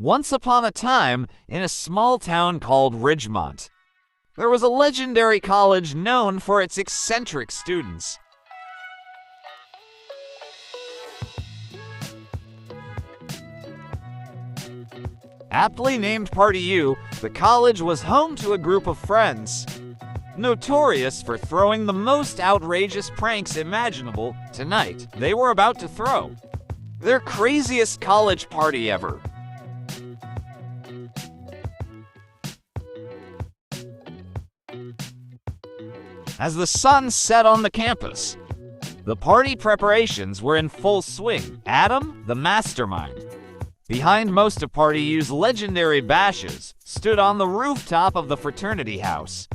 Once upon a time, in a small town called Ridgemont, there was a legendary college known for its eccentric students. Aptly named Party U, the college was home to a group of friends, notorious for throwing the most outrageous pranks imaginable. Tonight, they were about to throw their craziest college party ever. As the sun set on the campus, the party preparations were in full swing. Adam, the mastermind behind most of Party U's legendary bashes, stood on the rooftop of the fraternity house,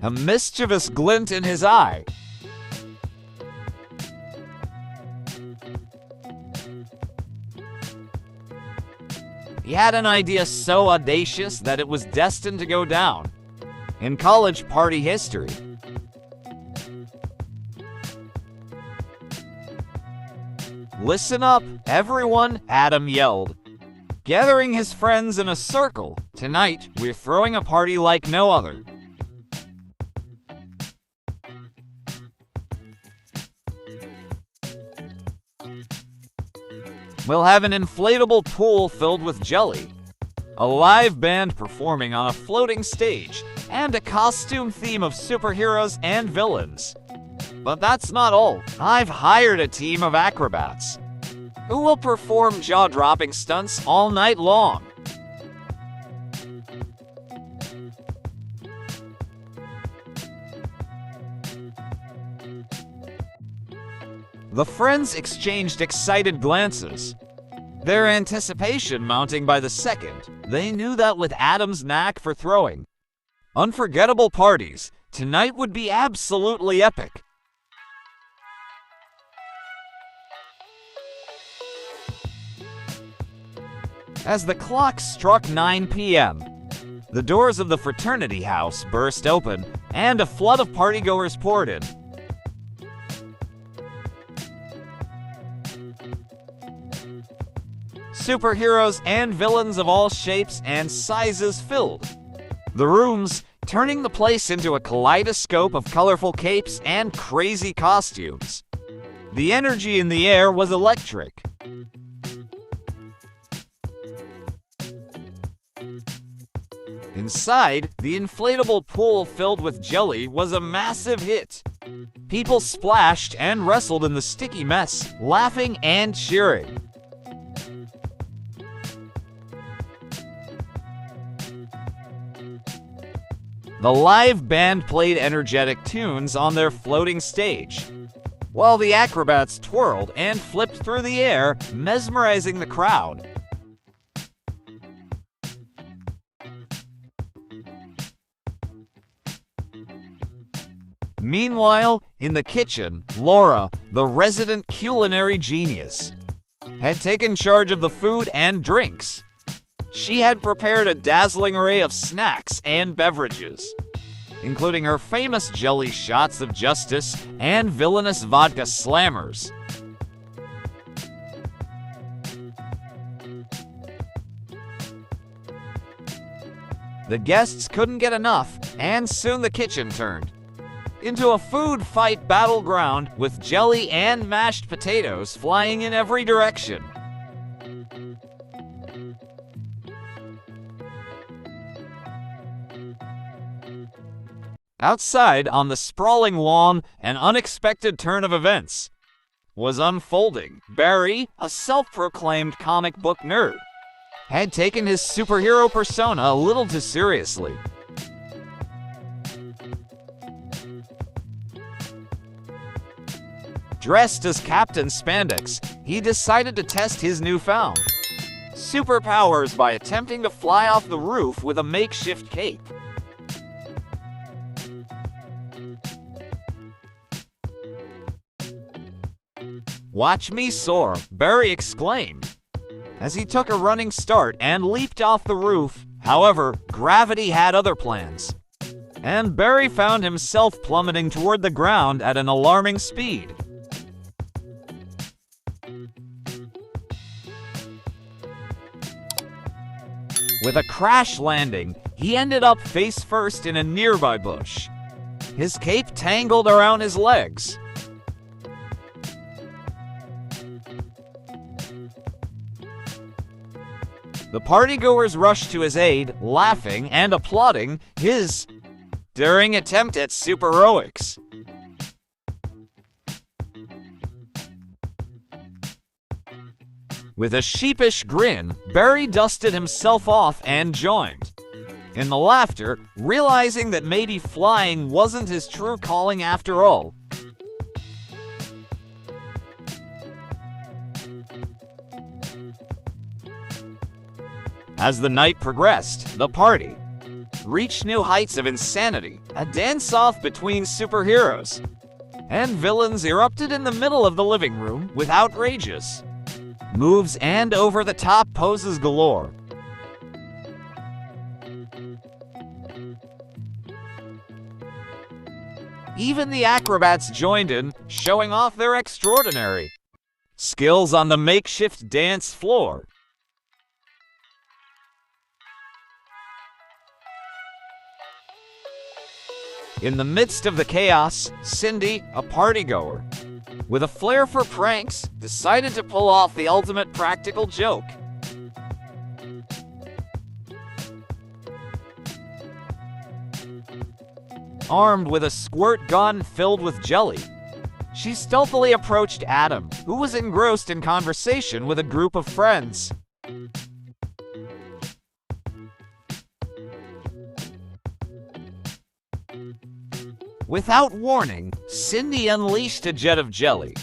a mischievous glint in his eye. He had an idea so audacious that it was destined to go down in college party history. "Listen up, everyone," Adam yelled, gathering his friends in a circle. "Tonight, we're throwing a party like no other. We'll have an inflatable pool filled with jelly, a live band performing on a floating stage, and a costume theme of superheroes and villains. But that's not all. I've hired a team of acrobats who will perform jaw-dropping stunts all night long." The friends exchanged excited glances, their anticipation mounting by the second. They knew that with Adam's knack for throwing unforgettable parties, tonight would be absolutely epic. As the clock struck 9 p.m., the doors of the fraternity house burst open, and a flood of partygoers poured in. Superheroes and villains of all shapes and sizes filled the rooms, turning the place into a kaleidoscope of colorful capes and crazy costumes. The energy in the air was electric. Inside, the inflatable pool filled with jelly was a massive hit. People splashed and wrestled in the sticky mess, laughing and cheering. The live band played energetic tunes on their floating stage, while the acrobats twirled and flipped through the air, mesmerizing the crowd. Meanwhile, in the kitchen, Laura, the resident culinary genius, had taken charge of the food and drinks. She had prepared a dazzling array of snacks and beverages, including her famous jelly shots of justice and villainous vodka slammers. The guests couldn't get enough, and soon the kitchen turned into a food fight battleground with jelly and mashed potatoes flying in every direction. Outside, on the sprawling lawn, an unexpected turn of events was unfolding. Barry, a self-proclaimed comic book nerd, had taken his superhero persona a little too seriously. Dressed as Captain Spandex, he decided to test his newfound superpowers by attempting to fly off the roof with a makeshift cape. "Watch me soar," Barry exclaimed, as he took a running start and leaped off the roof. However, gravity had other plans, and Barry found himself plummeting toward the ground at an alarming speed. With a crash landing, he ended up face first in a nearby bush. His cape tangled around his legs. The partygoers rushed to his aid, laughing and applauding his daring attempt at superheroics. With a sheepish grin, Barry dusted himself off and joined in the laughter, realizing that maybe flying wasn't his true calling after all. As the night progressed, the party reached new heights of insanity. A dance-off between superheroes and villains erupted in the middle of the living room with outrageous moves and over-the-top poses galore. Even the acrobats joined in, showing off their extraordinary skills on the makeshift dance floor. In the midst of the chaos, Cindy, a partygoer with a flair for pranks, decided to pull off the ultimate practical joke. Armed with a squirt gun filled with jelly, she stealthily approached Adam, who was engrossed in conversation with a group of friends. Without warning, Cindy unleashed a jet of jelly,